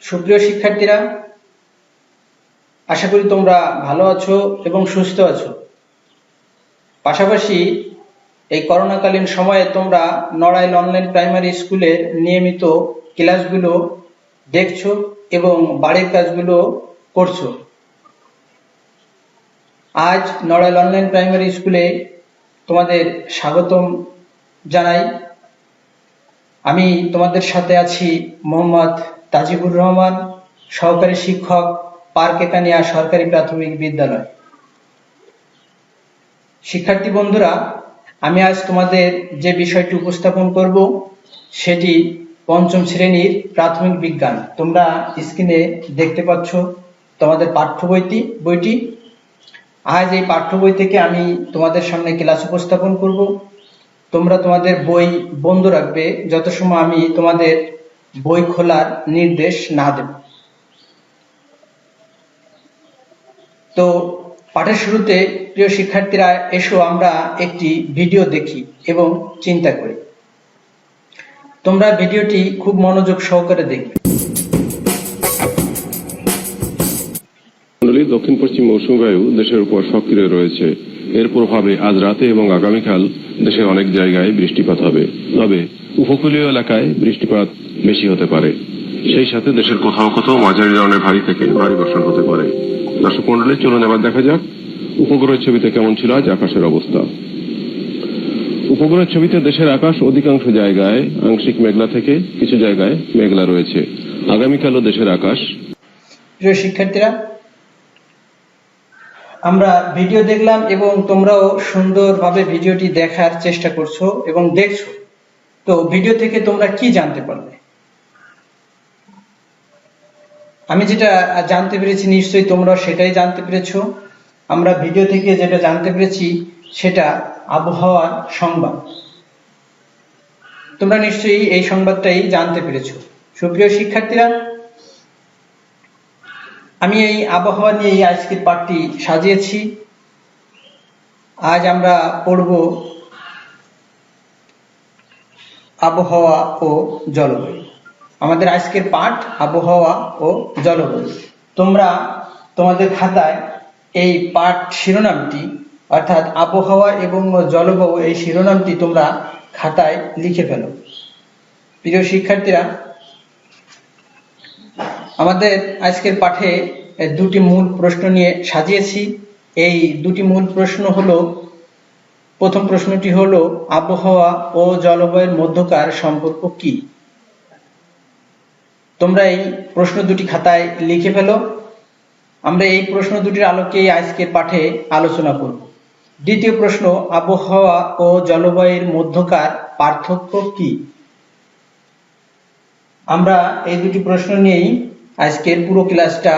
সুপ্রিয় শিক্ষার্থীরা, আশা করি তোমরা ভালো আছো এবং সুস্থ আছো। পাশাপাশি এই করোনাকালীন সময়ে তোমরা নড়াইল অনলাইন প্রাইমারি স্কুলের নিয়মিত ক্লাসগুলো দেখছো এবং বাড়ির কাজগুলো করছো। আজ নড়াইল অনলাইন প্রাইমারি স্কুলে তোমাদের স্বাগতম জানাই। আমি তোমাদের সাথে আছি মোহাম্মদ তাজিবুর রহমান, সহকারী শিক্ষক, পার্ক একানিয়া সরকারি প্রাথমিক বিদ্যালয়। শিক্ষার্থী বন্ধুরা, আমি আজ তোমাদের যে বিষয়টি উপস্থাপন করব সেটি পঞ্চম শ্রেণীর প্রাথমিক বিজ্ঞান। তোমরা স্ক্রিনে দেখতে পাচ্ছ তোমাদের বইটি। আজ এই পাঠ্য বই থেকে আমি তোমাদের সামনে ক্লাস উপস্থাপন করব। তোমরা তোমাদের বই বন্ধ রাখবে যত সময় আমি তোমাদের বই খোলার নির্দেশ না দেব। তো পাঠের শুরুতে প্রিয় শিক্ষার্থীরা, এসো আমরা একটি ভিডিও দেখি এবং চিন্তা করি। তোমরা ভিডিওটি খুব মনোযোগ সহকারে দেখবে। দক্ষিণ পশ্চিম মৌসুমী বায়ু দেশের উপর সক্রিয় রয়েছে। এর প্রভাবে আজ রাতে এবং আগামীকাল দেশের অনেক জায়গায় বৃষ্টিপাত হবে, তবে উপকূলীয় এলাকায় বৃষ্টিপাত বেশি হতে পারে। সেই সাথে দেশের কোথাও কোথাও মাঝারি ধরনের ভারী থেকে ভারী বর্ষণ হতে পারে। দর্শক মণ্ডলী, চলুন এবার দেখা যাক উপগ্রহের ছবিতে কেমন ছিল আজ আকাশের অবস্থা। উপগ্রহের ছবিতে দেশের আকাশ অধিকাংশ জায়গায় আংশিক মেঘলা থেকে কিছু জায়গায় মেঘলা রয়েছে। আগামীকালও দেশের আকাশ। প্রিয় শিক্ষার্থীরা, আমরা ভিডিও দেখলাম এবং তোমরাও সুন্দরভাবে ভিডিওটি দেখার চেষ্টা করছো এবং দেখছো। তো ভিডিও থেকে তোমরা কি জানতে পারলে? আমি যেটা জানতে পেরেছি নিশ্চয়ই তোমরাও সেটাই জানতে পেরেছো। আমরা ভিডিও থেকে যেটা জানতে পেরেছি সেটা আবহাওয়ার সংবাদ। তোমরা নিশ্চয়ই এই সংবাদটাই জানতে পেরেছো। সুপ্রিয় শিক্ষার্থীরা, আমি এই আবহাওয়া নিয়ে আজকের পাঠটি সাজিয়েছি। আজ আমরা পড়ব আবহাওয়া ও জলবায়ু। আমাদের আজকের পাঠ আবহাওয়া ও জলবায়ু। তোমরা তোমাদের খাতায় এই পাঠ শিরোনামটি, অর্থাৎ আবহাওয়া এবং জলবায়ু, এই শিরোনামটি তোমরা খাতায় লিখে ফেলো। প্রিয় শিক্ষার্থীরা, আমাদের আজকের পাঠে দুটি মূল প্রশ্ন নিয়ে সাজিয়েছি। এই দুটি মূল প্রশ্ন হলো, প্রথম প্রশ্নটি হলো আবহাওয়া ও জলবায়ুর মধ্যকার সম্পর্ক কি? তোমরা এই প্রশ্ন দুটি খাতায় লিখে ফেলো। আমরা এই প্রশ্ন দুটির আলোকেই আজকের পাঠে আলোচনা করব। দ্বিতীয় প্রশ্ন, আবহাওয়া ও জলবায়ুর মধ্যকার পার্থক্য কি? আমরা এই দুটি প্রশ্ন নিয়েই আজকের পুরো ক্লাসটা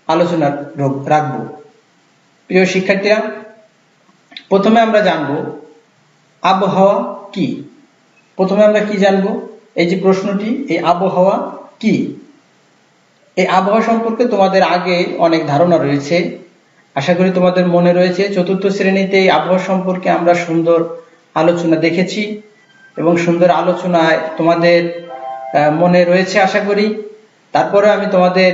আলোচনা রাখব। প্রিয় শিক্ষার্থীরা, প্রথমে আমরা জানব আবহাওয়া কি। প্রথমে আমরা কি জানব? এই যে প্রশ্নটি, এই আবহাওয়া কি? এই আবহাওয়া সম্পর্কে তোমাদের আগে অনেক ধারণা রয়েছে, আশা করি তোমাদের মনে রয়েছে। চতুর্থ শ্রেণীতে এই আবহাওয়া সম্পর্কে আমরা সুন্দর আলোচনা দেখেছি এবং সুন্দর আলোচনায় তোমাদের মনে রয়েছে আশা করি। তারপরে আমি তোমাদের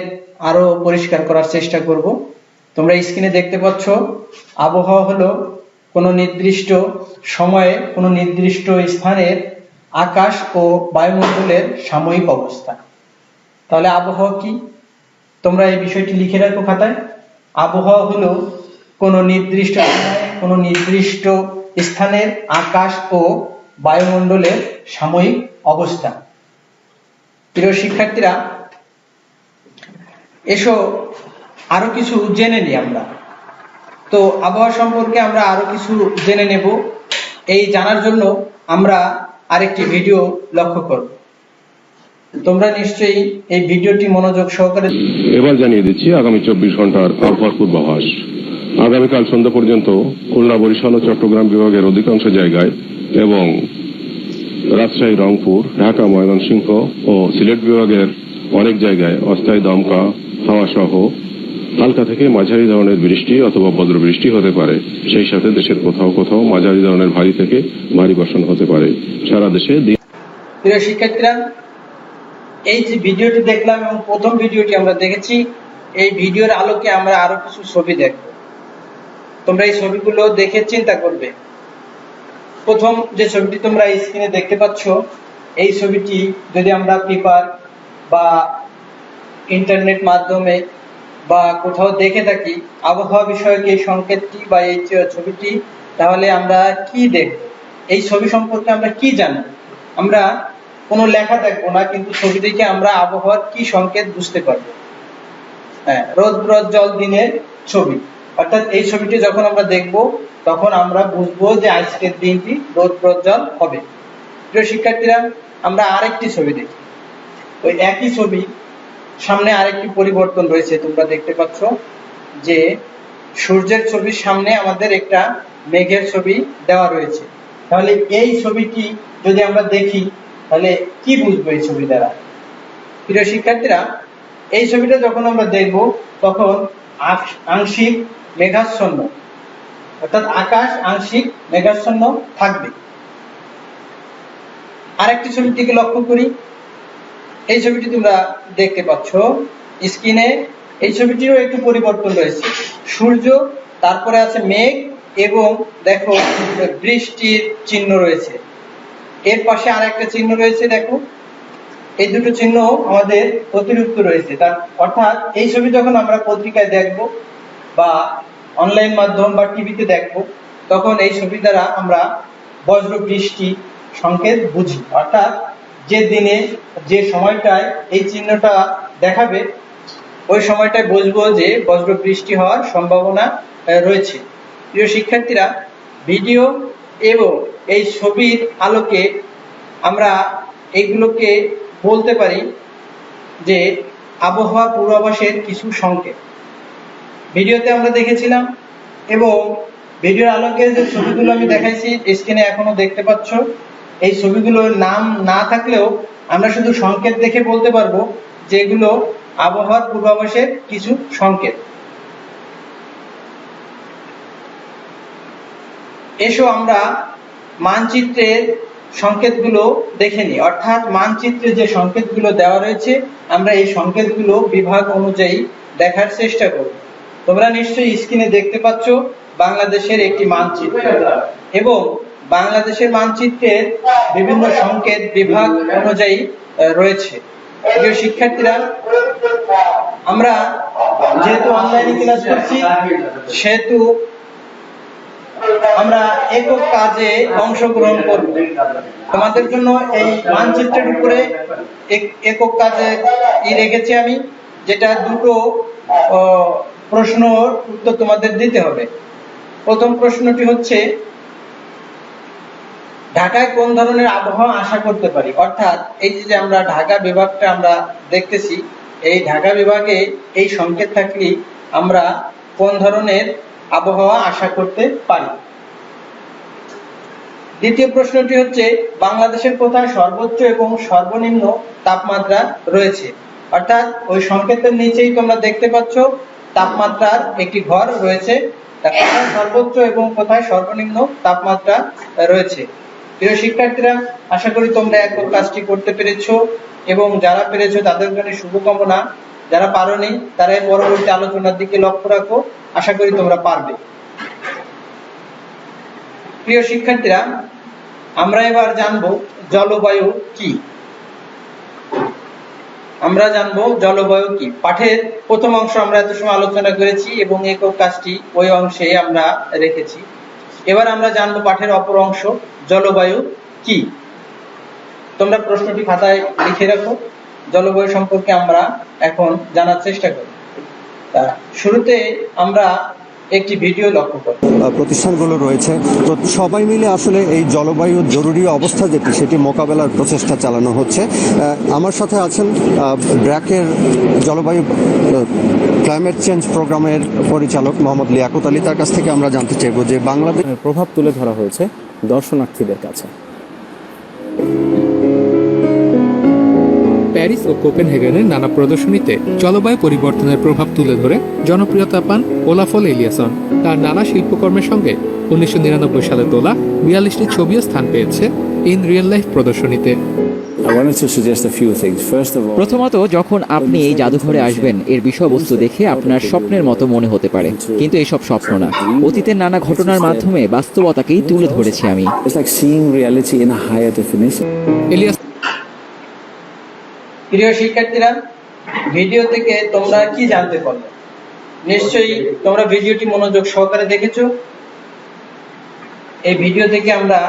আরো পরিষ্কার করার চেষ্টা করব। তোমরা স্ক্রিনে দেখতে পাচ্ছ, আবহাওয়া হলো কোনো নির্দিষ্ট সময়ে কোনো নির্দিষ্ট স্থানের আকাশ ও বায়ুমণ্ডলের সাময়িক অবস্থা। তাহলে আবহাওয়া কি? তোমরা এই বিষয়টি লিখে রাখো খাতায়। আবহাওয়া হলো কোনো নির্দিষ্ট সময়ে কোনো নির্দিষ্ট স্থানের আকাশ ও বায়ুমণ্ডলের সাময়িক অবস্থা। প্রিয় শিক্ষার্থীরা, এসো আরো কিছু জেনে নিই আমরা। তো আবহাওয়া সম্পর্কে আমরা আরো কিছু জেনে নেব। এই জানার জন্য আমরা আরেকটি ভিডিও লক্ষ্য করব। তোমরা নিশ্চয়ই এই ভিডিওটি মনোযোগ সহকারে। এবার জানিয়ে দিচ্ছি আগামী 24 ঘন্টার আবহাওয়ার পূর্বাভাস। আগামীকাল সন্ধ্যা পর্যন্ত খুলনা, বরিশাল ও চট্টগ্রাম বিভাগের অধিকাংশ জায়গায় এবং রাজশাহী, রংপুর, ঢাকা, ময়মনসিংহ ও সিলেট বিভাগের অনেক জায়গায় অস্থায়ী দমকা হাওয়া সহ হালকা থেকে মাঝারি ধরনের বৃষ্টি অথবা বজ্রবৃষ্টি হতে পারে। সেই সাথে দেশের কোথাও কোথাও মাঝারি ধরনের ভারী থেকে ভারী বর্ষণ হতে পারে। সারা দেশে। প্রিয় শিক্ষার্থীরা, এই যে ভিডিওটি দেখলাম এবং প্রথম ভিডিওটি আমরা দেখেছি, এই ভিডিওর আলোকে আমরা আরো কিছু ছবি দেখব। তোমরা এই ছবিগুলো দেখে চিন্তা করবে। প্রথম যে ছবিটি তোমরা স্ক্রিনে দেখতে পাচ্ছ, এই ছবিটি যদি আমরা পেপার বা ইন্টারনেট মাধ্যমে বা কোথাও দেখে থাকি আবহাওয়া বিষয়ক এই সংকেতটি বা এই ছবিটি, তাহলে আমরা কি দেখব? এই ছবি সম্পর্কে আমরা কি জানি? আমরা কোনো লেখা দেখবো না, কিন্তু ছবি দেখে আমরা আবহাওয়ার কি সংকেত বুঝতে পারবো। হ্যাঁ, রোদ জল দিনের ছবি, অর্থাৎ এই ছবিটি যখন আমরা দেখব তখন আমরা বুঝবো যে আজকের দিনটি রোদ জল হবে। প্রিয় শিক্ষার্থীরা, আমরা আরেকটি ছবি দেখি। ওই একই ছবি সামনে আরেকটি পরিবর্তন রয়েছে। তোমরা দেখতে পাচ্ছ যে সূর্যের ছবির সামনে আমাদের একটা মেঘের ছবি দেওয়া রয়েছে। তাহলে এই ছবিটি যদি আমরা দেখি তাহলে কি বুঝবো এই ছবি দ্বারা? প্রিয় শিক্ষার্থীরা, এই ছবিটা যখন আমরা দেখব তখন আংশিক মেঘাচ্ছন্ন, অর্থাৎ আকাশ আংশিক মেঘাচ্ছন্ন থাকবে। আরেকটি ছবিটিকে লক্ষ্য করি। এই ছবিটি তোমরা দেখতে পাচ্ছ স্ক্রিনে। এই ছবিটিরও একটু পরিবর্তন রয়েছে। সূর্য, তারপরে আছে মেঘ এবং দেখো বৃষ্টির চিহ্ন রয়েছে। এর পাশে আরেকটা চিহ্ন রয়েছে, দেখো এই দুটো চিহ্ন আমাদের অতিরিক্ত রয়েছে। তার অর্থাৎ এই ছবি যখন আমরা পত্রিকায় দেখব বা অনলাইন মাধ্যম বা টিভিতে দেখব, তখন এই ছবি দ্বারা আমরা বজ্র বৃষ্টি সংকেত বুঝি। অর্থাৎ যে দিনে যে সময়টায় এই চিহ্নটা দেখাবে ওই সময়টায় বুঝবো যে বজ্র বৃষ্টি হওয়ার সম্ভাবনা রয়েছে। প্রিয় শিক্ষার্থীরা, ভিডিও এবং এই ছবির আলোকে আমরা এগুলোকে বলতে পারি যে আবহাওয়া পূর্বাভাসের কিছু সংকেত। ভিডিওতে আমরা দেখেছিলাম এবং ভিডিওর আলোকে যে ছবিগুলো আমি দেখাইছি স্ক্রিনে এখনো দেখতে পাচ্ছ, এই ছবিগুলোর নাম না থাকলেও আমরা শুধু সংকেত দেখে বলতে পারবো যে এগুলো আবহাওয়ার পূর্বাভাসের কিছু সংকেত। এসো আমরা মানচিত্রের সংকেতগুলো দেখে নিই। অর্থাৎ মানচিত্রে যে সংকেতগুলো দেওয়া রয়েছে আমরা এই সংকেতগুলো বিভাগ অনুযায়ী দেখার চেষ্টা করব। তোমরা নিশ্চয়ই স্ক্রিনে দেখতে পাচ্ছ বাংলাদেশের একটি মানচিত্র এবং বাংলাদেশের মানচিত্রের বিভিন্ন সংকেত বিভাগ অনুযায়ী রয়েছে। প্রিয় শিক্ষার্থীরা, আমরা যেহেতু অনলাইনে ক্লাস করছি সেহেতু আমরা একক কাজে অংশগ্রহণ করব। তোমাদের জন্য এই মানচিত্রের উপরে একক কাজে রেখেছি আমি, যেটা দুটো প্রশ্নের উত্তর তোমাদের দিতে হবে। প্রথম প্রশ্নটি হচ্ছে, ঢাকায় কোন ধরনের আবহাওয়া আশা করতে পারি? অর্থাৎ এই যে আমরা ঢাকা বিভাগটা আমরা দেখতেছি, এই ঢাকা বিভাগে এই সংকেত থাকলে আমরা কোন ধরনের আবহাওয়া আশা করতে পারি। দ্বিতীয় প্রশ্নটি হচ্ছে, বাংলাদেশের কোথায় সর্বোচ্চ এবং সর্বনিম্ন তাপমাত্রা রয়েছে? অর্থাৎ ওই সংকেতের নিচেই তোমরা দেখতে পাচ্ছ তাপমাত্রার একটি ঘর রয়েছে, কোথায় সর্বোচ্চ এবং কোথায় সর্বনিম্ন তাপমাত্রা রয়েছে। প্রিয় শিক্ষার্থীরা, আশা করি তোমরা একবার কাজটি করতে পেরেছো এবং যারা পেরেছো তাদের জন্য শুভকামনা। যারা পারোনি তারা পরবর্তী আলোচনার দিকে লক্ষ্য রাখো, আশা করি তোমরা পারবে। প্রিয় শিক্ষার্থীরা, আমরা এবার জানবো জলবায়ু কি। আমরা জানবো জলবায়ু কি। পাঠের প্রথম অংশ আমরা এত সময় আলোচনা করেছি এবং একক কাজটি ওই অংশে আমরা রেখেছি। এবার আমরা জানবো পাঠের অপর অংশ, জলবায়ু কি। তোমরা প্রশ্নটি খাতায় লিখে রাখো। জলবায়ু সম্পর্কে আমরা এখন জানার চেষ্টা করি। শুরুতে আমরা একটি ভিডিও লক্ষ্য করি। প্রতিষ্ঠানগুলো রয়েছে, তো সবাই মিলে আসলে এই জলবায়ু জরুরি অবস্থা যেটি সেটি মোকাবেলার প্রচেষ্টা চালানো হচ্ছে। আমার সাথে আছেন ব্র্যাকের জলবায়ু ক্লাইমেট চেঞ্জ প্রোগ্রামের পরিচালক মোহাম্মদ লিয়াকত আলী। তার কাছ থেকে আমরা জানতে চাইব যে বাংলাদেশের প্রভাব তুলে ধরা হয়েছে দর্শনার্থীদের কাছে। প্যারিস ও কোপেনহেগেনের নানা প্রদর্শনীতে জলবায়ু পরিবর্তনের প্রভাব তুলে ধরে জনপ্রিয়তা পান ওলাফল এলিয়াসন। তার নানা শিল্পকর্মের সঙ্গে 1999 সালে তোলা 42টি ছবিও স্থান পেয়েছে ইন রিয়েল লাইফ প্রদর্শনীতে। I wanted to suggest a few things. First of all, প্রথমত, যখন আপনি এই জাদুঘরে আসবেন, এর বিষয়বস্তু দেখে আপনার স্বপ্নের মতো মনে হতে পারে, কিন্তু এসব স্বপ্ন না। অতীতের নানা ঘটনার মাধ্যমে বাস্তবতাকেই তুলে ধরেছি আমি। it's like seeing reality in a higher definition. Ilias প্রিয় শিক্ষার্থীরা, ভিডিও থেকে তোমরা কি জানতে পারলে? নিশ্চয়ই তোমরা ভিডিওটি মনোযোগ সহকারে দেখেছো। এই ভিডিও থেকে আমরা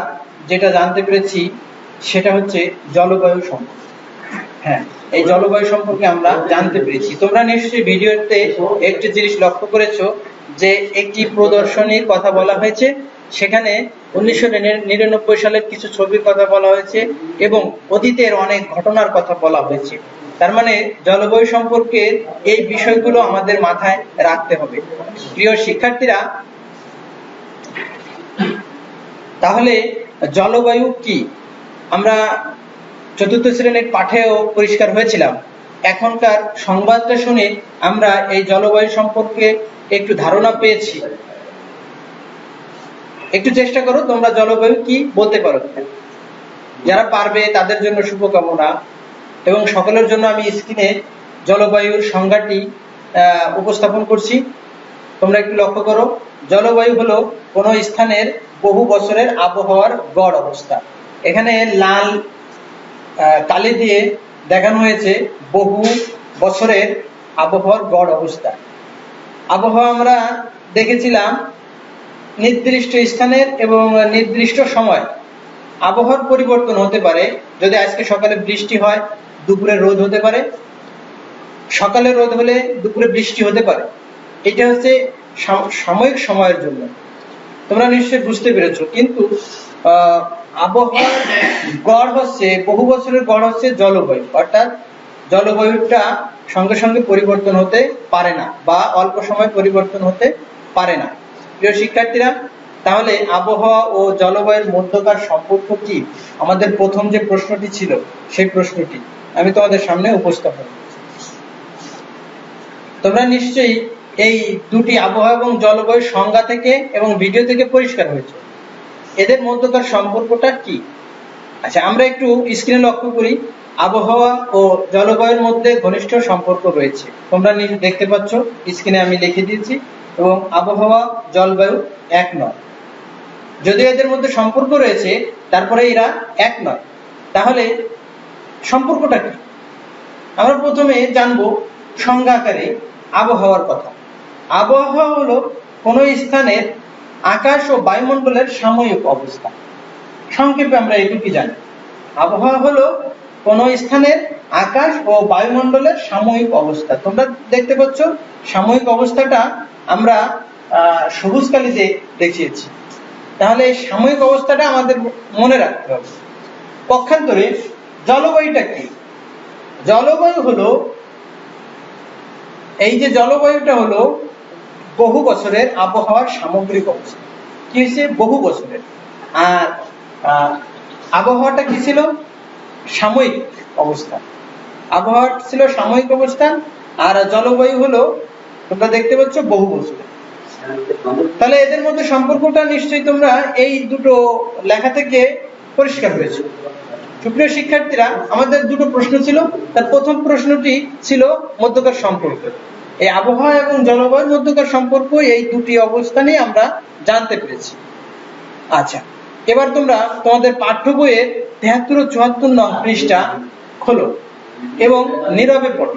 যেটা জানতে পেরেছি সেটা হচ্ছে জলবায়ু সম্পর্কে। হ্যাঁ, এই জলবায়ু সম্পর্কে আমরা জানতে পেরেছি। তোমরা নিশ্চয়ই ভিডিওতে একটি জিনিস লক্ষ্য করেছো যে একটি প্রদর্শনীর কথা বলা হয়েছে, সেখানে 1999 সালের কিছু ছবির কথা বলা হয়েছে এবং অতীতের অনেক ঘটনার কথা বলা হয়েছে। তার মানে জলবায়ু সম্পর্কে এই বিষয়গুলো আমাদের মাথায় রাখতে হবে। প্রিয় শিক্ষার্থীরা, তাহলে জলবায়ু কি? আমরা চতুর্থ শ্রেণীর পাঠেও পরিষ্কার হয়েছিলাম। এখনকার সংবাদটা শুনে আমরা এই জলবায়ু সম্পর্কে একটু ধারণা পেয়েছি। একটু চেষ্টা করো তোমরা জলবায়ু কি বলতে পারো। যারা পারবে তাদের জন্য শুভকামনা, এবং সকলের জন্য আমি স্ক্রিনে জলবায়ুর সংজ্ঞাটি উপস্থাপন করছি। তোমরা একটু লক্ষ্য করো। জলবায়ু হলো কোনো স্থানের বহু বছরের আবহাওয়ার গড় অবস্থা। এখানে লাল কালি দিয়ে দেখানো হয়েছে বহু বছরের আবহাওয়ার গড় অবস্থা। আবহাওয়া আমরা দেখেছিলাম নির্দিষ্ট স্থানের এবং নির্দিষ্ট সময় আবহাওয়ার পরিবর্তন হতে পারে। যদি আজকে সকালে বৃষ্টি হয়, দুপুরে রোদ হতে পারে, সকালে রোদ হলে দুপুরে বৃষ্টি হতে পারে। এটা হচ্ছে সাময়িক সময়ের জন্য। তোমরা নিশ্চয়ই বুঝতে পেরেছো। কিন্তু আবহাওয়ার গড় হচ্ছে, বহু বছরের গড় হচ্ছে জলবায়ু। অর্থাৎ জলবায়ুটা সঙ্গে সঙ্গে পরিবর্তন হতে পারে না বা অল্প সময় পরিবর্তন হতে পারে না। প্রিয় শিক্ষার্থীরা, তাহলে আবহাওয়া ও জলবায়ুর মধ্যকার সম্পর্ক কি? আমাদের প্রথম যে প্রশ্নটি ছিল সেই প্রশ্নটি আমি তোমাদের সামনে উপস্থাপন করছি। তোমরা নিশ্চয়ই এই দুটি আবহাওয়া এবং জলবায়ুর সংজ্ঞা থেকে এবং ভিডিও থেকে পরিষ্কার হয়েছে। এদের মধ্যকার সম্পর্কটা কি? আচ্ছা, আমরা একটু স্ক্রিনে লক্ষ্য করি। আবহাওয়া ও জলবায়ুর মধ্যে ঘনিষ্ঠ সম্পর্ক রয়েছে। তোমরা দেখতে পাচ্ছ, স্ক্রিনে আমি লিখে দিয়েছি। এবং আবহাওয়া জলবায়ু এক নয়। যদিও এদের মধ্যে সম্পর্ক রয়েছে, তারপরে এরা এক নয়। তাহলে সম্পর্কটা কি? আমরা প্রথমে জানবো সংজ্ঞা আকারে আবহাওয়ার কথা। আবহাওয়া হলো কোনো স্থানের আকাশ ও বায়ুমণ্ডলের সাময়িক অবস্থা। সংক্ষেপে আমরা এটুকুই জানি। আবহাওয়া হলো কোনো স্থানের আকাশ ও বায়ুমণ্ডলের সাময়িক অবস্থা। তোমরা দেখতে পাচ্ছ সাময়িক অবস্থাটা আমরা সবুজ কালিতে দেখিয়েছি। তাহলে এই সাময়িক অবস্থাটা আমাদের মনে রাখতে হবে। পক্ষান্তরে জলবায়ুটা কি? জলবায়ু হলো, এই যে জলবায়ুটা হলো বহু বছরের আবহাওয়ার সামগ্রিক অবস্থা। কি হয়েছে? বহু বছরের। আর আবহাওয়াটা কি ছিল? সাময়িক অবস্থা। আবহাওয়া ছিল সাময়িক অবস্থা, আর জলবায়ু হলো, তোমরা দেখতে পাচ্ছ, বহু বছরের। তাহলে এদের মধ্যে সম্পর্কটা নিশ্চয়ই তোমরা এই দুটো লেখা থেকে পরিষ্কার হয়েছে। সুপ্রিয় শিক্ষার্থীরা, আমাদের দুটো প্রশ্ন ছিল। তার প্রথম প্রশ্নটি ছিল মধ্যকার সম্পর্ক। এই আবহাওয়া এবং জলবায়ুর মধ্যকার সম্পর্ক, এই দুটি অবস্থানে আমরা জানতে পেরেছি। আচ্ছা, এবার তোমরা তোমাদের পাঠ্য বইয়ের 73 ও 74 নং পৃষ্ঠা খোলো এবং নীরবে পড়ো।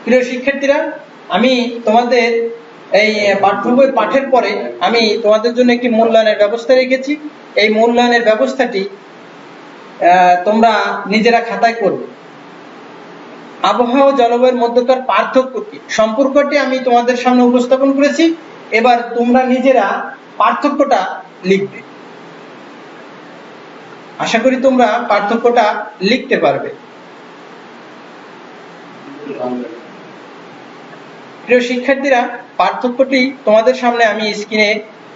প্রিয় শিক্ষার্থীরা, আমি তোমাদের এই পাঠ্য বই পাঠের পরে আমি তোমাদের জন্য একটি মূল্যায়নের ব্যবস্থা রেখেছি। এই মূল্যায়নের ব্যবস্থাটি তোমরা নিজেরা খাতায় করবে। আবহাওয়া ও জলবায়ুর মধ্যকার পার্থক্য কি, সম্পর্কটি আমি তোমাদের সামনে উপস্থাপন করেছি। এবার তোমরা নিজেরা পার্থক্যটা লিখবে। আশা করি তোমরা পার্থক্যটা লিখতে পারবে। প্রিয় শিক্ষার্থীরা, পার্থক্যটি তোমাদের সামনে আমি স্ক্রিনে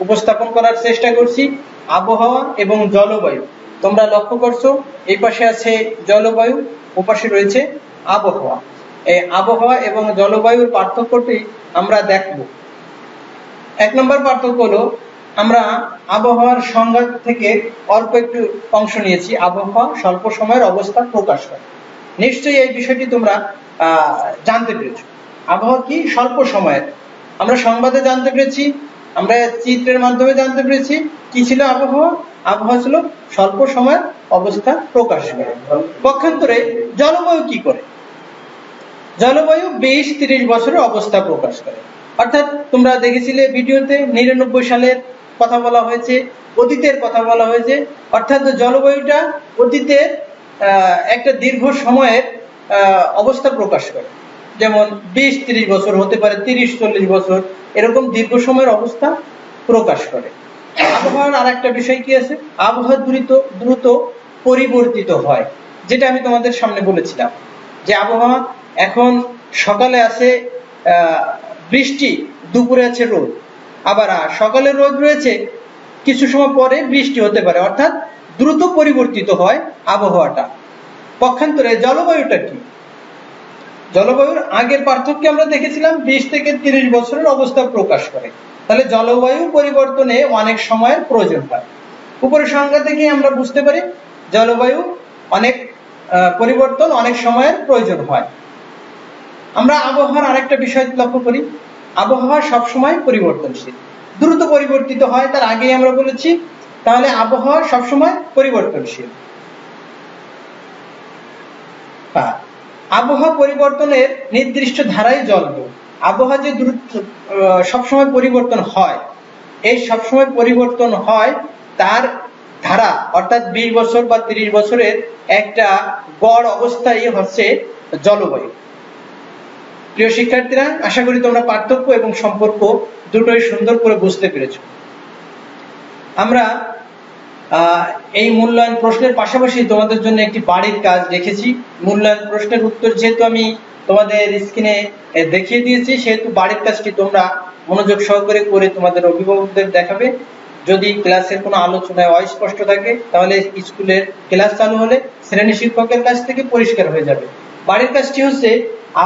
উপস্থাপন করার চেষ্টা করছি। আবহাওয়া এবং জলবায়ু, তোমরা লক্ষ্য করছো এই পাশে আছে জলবায়ু, ওপাশে রয়েছে আবহাওয়া। এই আবহাওয়া এবং জলবায়ুর পার্থক্যটি আমরা দেখব। 1 নম্বর পার্থক্য হলো আমরা আবহাওয়ার সংজ্ঞা থেকে অল্প একটু অংশ নিয়েছি। আবহাওয়া স্বল্প সময়ের অবস্থা প্রকাশ করে। নিশ্চয়ই এই বিষয়টি তোমরা জানতে পেরেছো। আবহাওয়া কি? স্বল্প সময়ের। আমরা সংবাদে জানতে পেরেছি, আমরা চিত্রের মাধ্যমে জানতে পেরেছি কি ছিল আবহাওয়া। আবহাওয়া ছিল স্বল্প সময়ের অবস্থা প্রকাশ করে। পক্ষান্তরে জলবায়ু কি করে? জলবায়ু 20-30 বছরের অবস্থা প্রকাশ করে। অর্থাৎ তোমরা দেখেছিলে ভিডিওতে 99 সালের কথা বলা হয়েছে, অতীতের কথা বলা হয়েছে। অর্থাৎ জলবায়ুটা অতীতের একটা দীর্ঘ সময়ের অবস্থা প্রকাশ করে। যেমন 20-30 বছর হতে পারে, 30-40 বছর, এরকম দীর্ঘ সময়ের অবস্থা প্রকাশ করে। আবহাওয়ার আর একটা বিষয় কি আছে? আবহাওয়া দ্রুত পরিবর্তিত হয়, যেটা আমি তোমাদের সামনে বলেছিলাম যে আবহাওয়া এখন সকালে আছে বৃষ্টি, দুপুরে আছে রোদ, আবার সকালে রোদ রয়েছে, কিছু সময় পরে বৃষ্টি হতে পারে। অর্থাৎ দ্রুত পরিবর্তিত হয় আবহাওয়াটা। পক্ষান্তরে জলবায়ুটা কি? জলবায়ুর আগের পার্থক্য আমরা দেখেছিলাম 20-30 বছরের অবস্থা প্রকাশ করে। তাহলে জলবায়ু পরিবর্তনে অনেক সময়ের প্রয়োজন হয়। উপরের সংজ্ঞা থেকে আমরা বুঝতে পারি জলবায়ু অনেক পরিবর্তন অনেক সময়ের প্রয়োজন হয়। আমরা আবহাওয়ার আরেকটা বিষয় লক্ষ্য করি, আবহাওয়া সবসময় পরিবর্তনশীল, দ্রুত পরিবর্তিত হয়, তার আগেই আমরা বলেছি। তাহলে আবহাওয়া সবসময় পরিবর্তনশীল। আবহাওয়া পরিবর্তনের নির্দিষ্ট ধারায় জলবায়ু। আবহাওয়া যে দ্রুত সবসময় পরিবর্তন হয়, এই সবসময় পরিবর্তন হয় তার ধারা, অর্থাৎ 20 বছর বা 30 বছরের একটা গড় অবস্থাই হচ্ছে জলবায়ু। প্রিয় শিক্ষার্থীরা, আশা করি তোমরা পার্থক্য এবং সম্পর্ক দুটোই সুন্দর করে বুঝতে পেরেছো। আমরা এই মূল্যায়ন প্রশ্নের পাশাপাশি তোমাদের জন্য একটি বাড়ির কাজ রেখেছি। মূল্যায়ন প্রশ্নের উত্তর যেহেতু আমি তোমাদের স্ক্রিনে দেখিয়ে দিয়েছি, সেহেতু বাড়ির কাজটি তোমরা মনোযোগ সহকারে করে তোমাদের অভিভাবকদের দেখাবে। যদি ক্লাসের কোনো আলোচনায় অস্পষ্ট থাকে তাহলে স্কুলের ক্লাস চালু হলে শ্রেণী শিক্ষকের কাছ থেকে পরিষ্কার হয়ে যাবে। বাড়ির কাজটি হচ্ছে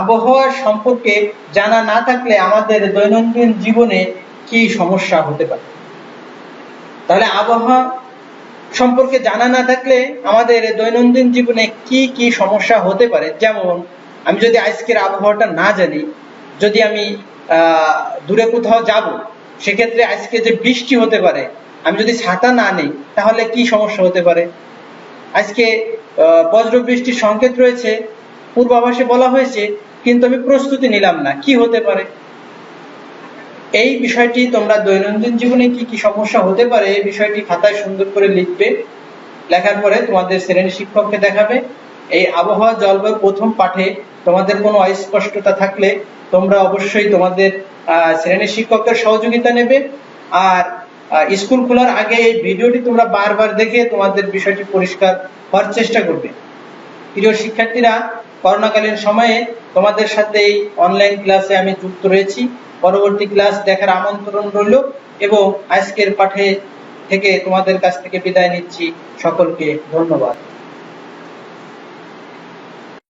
আবহাওয়া সম্পর্কে জানা না থাকলে আমাদের দৈনন্দিন জীবনে কি সমস্যা হতে পারে। তাহলে আবহাওয়া সম্পর্কে জানা না থাকলে আমাদের দৈনন্দিন জীবনে কি কি সমস্যা হতে পারে। যেমন আমি যদি আজকের আবহাওয়াটা না জানি, যদি আমি দূরে কোথাও যাব, সেক্ষেত্রে আজকে যে বৃষ্টি হতে পারে, আমি যদি ছাতা না নিই তাহলে কি সমস্যা হতে পারে। আজকে বজ্র বৃষ্টির সংকেত রয়েছে, পূর্বাভাসে বলা হয়েছে, কিন্তু আমি প্রস্তুতি নিলাম না, কি হতে পারে। এই বিষয়টি তোমরা দৈনন্দিন জীবনে কি কি সমস্যা হতে পারে এই বিষয়টি খাতায় সুন্দর করে লিখবে। লেখার পরে তোমাদের শ্রেণী শিক্ষককে দেখাবে। এই আবহাওয়া জলবায়ু প্রথম পাঠে তোমাদের কোনো অস্পষ্টতা থাকলে তোমরা অবশ্যই তোমাদের শ্রেণী শিক্ষকের সহযোগিতা নেবে। আর স্কুল খোলার আগে এই ভিডিওটি তোমরা বারবার দেখে তোমাদের বিষয়টি পরিষ্কার হওয়ার চেষ্টা করবে। প্রিয় শিক্ষার্থীরা, করোনাকালীন সময়ে তোমাদের সাথে এই অনলাইন ক্লাসে আমি যুক্ত রয়েছি। পরবর্তী ক্লাস দেখার আমন্ত্রণ রইল এবং আজকের পাঠে থেকে তোমাদের কাছ থেকে বিদায় নিচ্ছি। সকলকে ধন্যবাদ।